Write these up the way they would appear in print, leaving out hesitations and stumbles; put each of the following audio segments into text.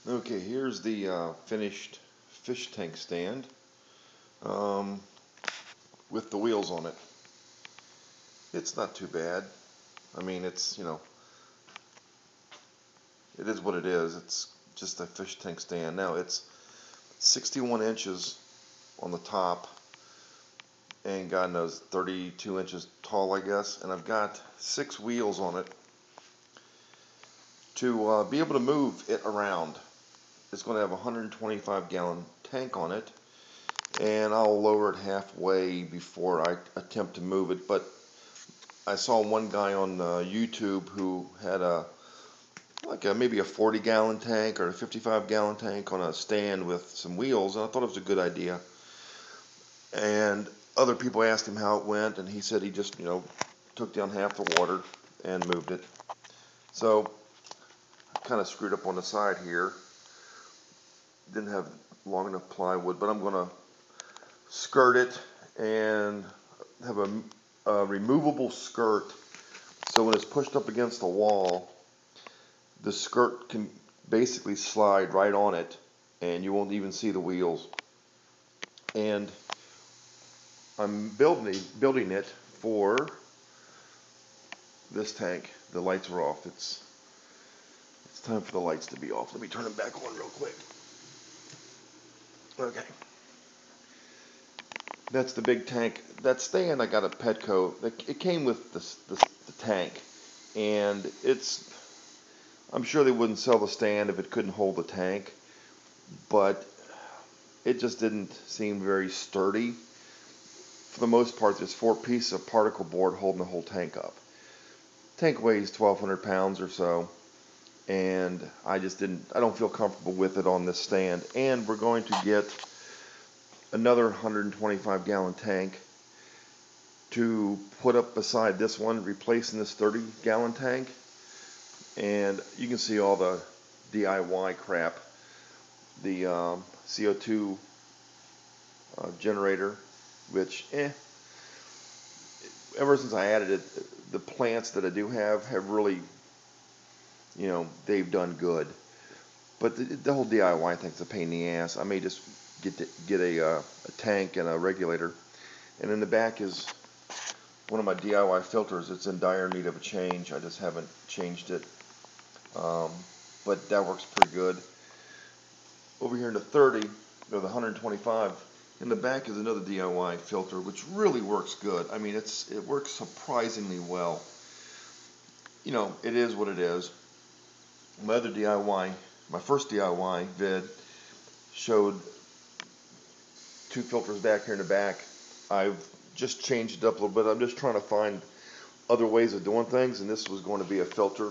Okay, here's the finished fish tank stand um, with the wheels on it. It's not too bad. I mean, it is what it is. It's just a fish tank stand. Now, it's 61 inches on the top and God knows 32 inches tall, I guess. And I've got 6 wheels on it to be able to move it around. It's going to have a 125-gallon tank on it, and I'll lower it halfway before I attempt to move it. But I saw one guy on YouTube who had maybe a 40-gallon tank or a 55-gallon tank on a stand with some wheels, and I thought it was a good idea. And other people asked him how it went, and he said he just took down half the water and moved it. So I kind of screwed up on the side here. Didn't have long enough plywood, but I'm going to skirt it and have a removable skirt, so when it's pushed up against the wall, the skirt can basically slide right on it and you won't even see the wheels. And I'm building it for this tank. The lights are off. It's time for the lights to be off. Let me turn them back on real quick. Okay. That's the big tank. That stand I got at Petco. It came with the tank, and I'm sure they wouldn't sell the stand if it couldn't hold the tank, but it just didn't seem very sturdy. For the most part, there's 4 pieces of particle board holding the whole tank up. Tank weighs 1,200 pounds or so, and I don't feel comfortable with it on this stand. And we're going to get another 125-gallon tank to put up beside this one, replacing this 30-gallon tank. And you can see all the DIY crap. The CO2 generator, which, ever since I added it, the plants that I do have really, they've done good. But the whole DIY thing's a pain in the ass. I may just get a tank and a regulator. And in the back is one of my DIY filters. It's in dire need of a change. I just haven't changed it. But that works pretty good. Over here in the 30, or the 125, in the back is another DIY filter, which really works good. I mean, it works surprisingly well. It is what it is. My other DIY, my first DIY vid showed 2 filters back here in the back. I've just changed it up a little bit. I'm just trying to find other ways of doing things, and this was going to be a filter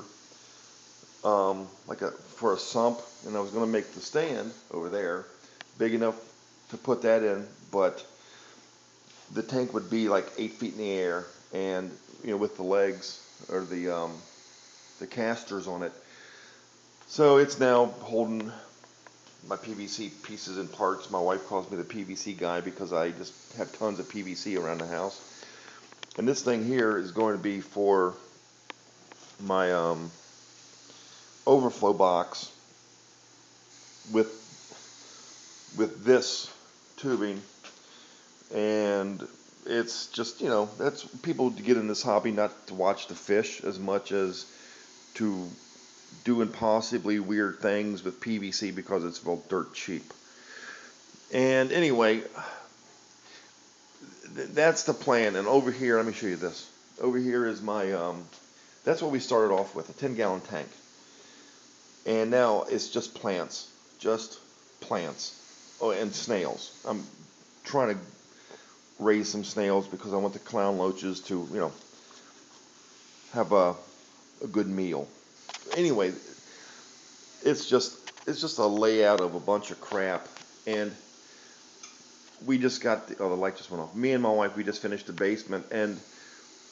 for a sump, and I was going to make the stand over there big enough to put that in, but the tank would be like 8 feet in the air, and with the legs or the casters on it. So it's now holding my PVC pieces and parts. My wife calls me the PVC guy because I just have tons of PVC around the house. And this thing here is going to be for my overflow box with this tubing. And it's just, that's people get in this hobby not to watch the fish as much as to do impossibly weird things with PVC because it's real dirt cheap. And anyway, that's the plan. And over here, let me show you this. Over here is my, that's what we started off with, a 10-gallon tank. And now it's just plants. Oh, and snails. I'm trying to raise some snails because I want the clown loaches to, have a good meal. Anyway, it's just a layout of a bunch of crap. And we just got the light just went off. Me and my wife, we just finished the basement, and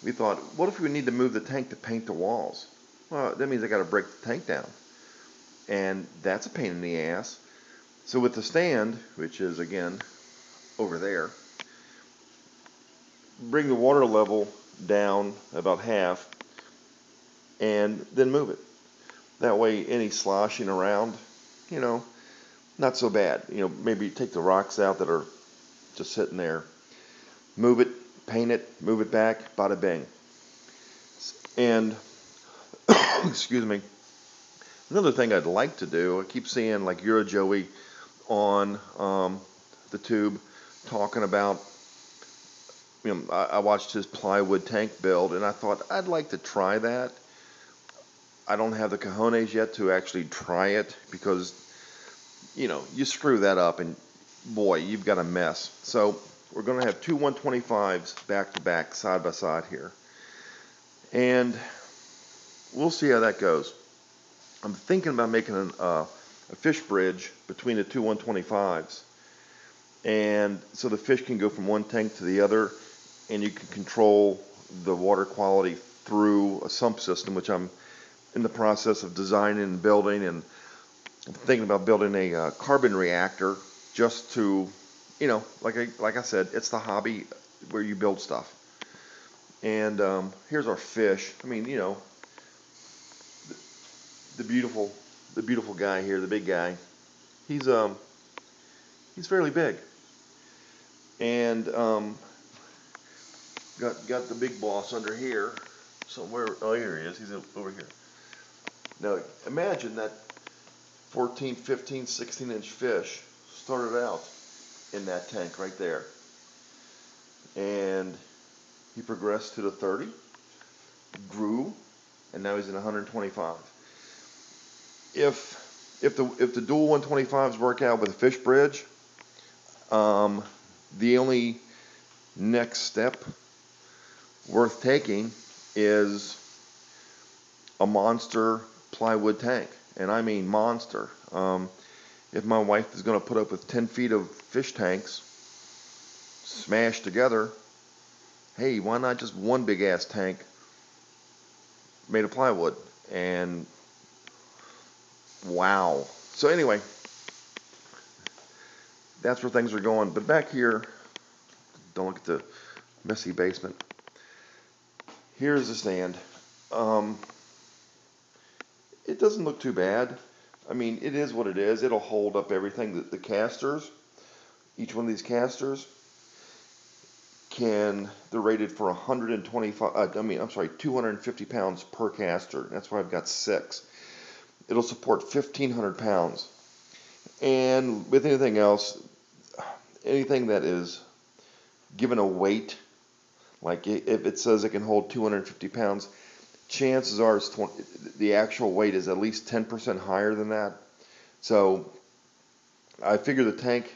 we thought, what if we need to move the tank to paint the walls? Well, that means I got to break the tank down, and that's a pain in the ass. So with the stand, which is again over there, bring the water level down about half, and then move it. That way, any sloshing around you know, not so bad. You know, maybe take the rocks out that are just sitting there, move it, paint it, move it back, bada bing. And excuse me. Another thing I'd like to do, I keep seeing like Eurojoey on the tube talking about, you know, I watched his plywood tank build and I thought I'd like to try that. I don't have the cojones yet to actually try it because, you know, you screw that up and boy, you've got a mess. So we're going to have two 125s back to back, side by side here. And we'll see how that goes. I'm thinking about making a fish bridge between the two 125s. And so the fish can go from one tank to the other, and you can control the water quality through a sump system, which I'm in the process of designing and building. And I'm thinking about building a carbon reactor just to, you know, like I said, it's the hobby where you build stuff. And here's our fish. I mean, you know, the beautiful guy here, the big guy. He's fairly big, and got the big boss under here somewhere. Oh, here he is. He's over here. Now imagine that 14, 15, 16-inch fish started out in that tank right there, and he progressed to the 30, grew, and now he's in 125. If the dual 125s work out with a fish bridge, the only next step worth taking is a monster plywood tank, and I mean monster. If my wife is going to put up with 10 feet of fish tanks smashed together, hey, why not just one big ass tank made of plywood? And wow. So anyway, that's where things are going. But back here, don't look at the messy basement. Here's the stand. It doesn't look too bad. I mean, it is what it is. It'll hold up everything. The casters, each one of these casters, they're rated for 250 pounds per caster. That's why I've got 6. It'll support 1,500 pounds. And with anything else, anything that is given a weight, like if it says it can hold 250 pounds, chances are the actual weight is at least 10% higher than that. So I figure the tank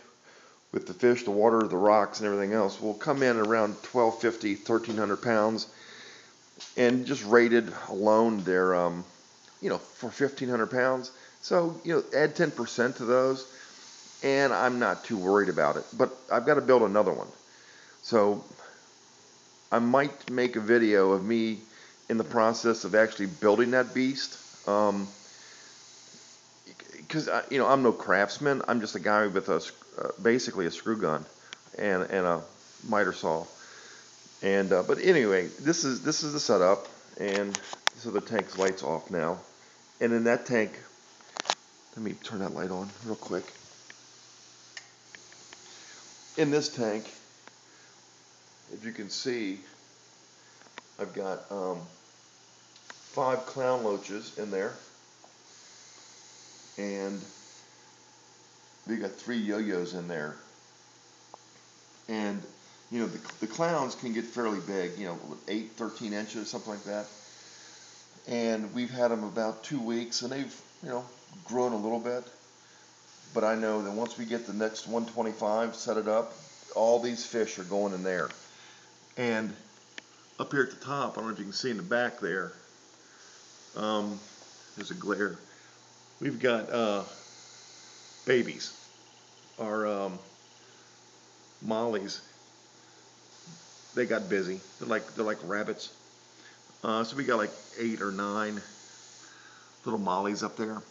with the fish, the water, the rocks, and everything else will come in around 1,250, 1,300 pounds. And just rated alone, they're, you know, for 1,500 pounds. So, you know, add 10% to those, and I'm not too worried about it. But I've got to build another one. So I might make a video of me in the process of actually building that beast. Because, you know, I'm no craftsman. I'm just a guy with basically a screw gun and a miter saw. And but anyway, this is the setup, and so the tank's lights off now. And in that tank, let me turn that light on real quick. In this tank, if you can see, I've got 5 clown loaches in there, and we got 3 yo-yos in there. And you know, the clowns can get fairly big, you know, 8, 13 inches, something like that. And we've had them about 2 weeks, and they've, you know, grown a little bit. But I know that once we get the next 125 set it up, all these fish are going in there. And up here at the top, I don't know if you can see in the back there, there's a glare. We've got babies, our mollies. They got busy. They're like rabbits. So we got like 8 or 9 little mollies up there.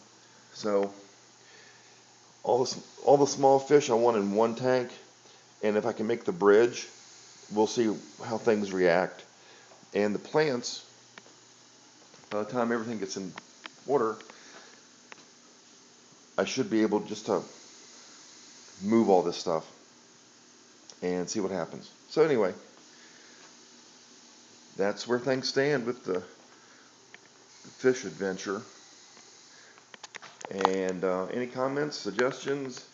So all the small fish I want in one tank, and if I can make the bridge, we'll see how things react. And the plants, by the time everything gets in water, I should be able just to move all this stuff and see what happens. So anyway, that's where things stand with the fish adventure. And any comments, suggestions,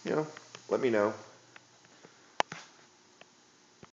let me know.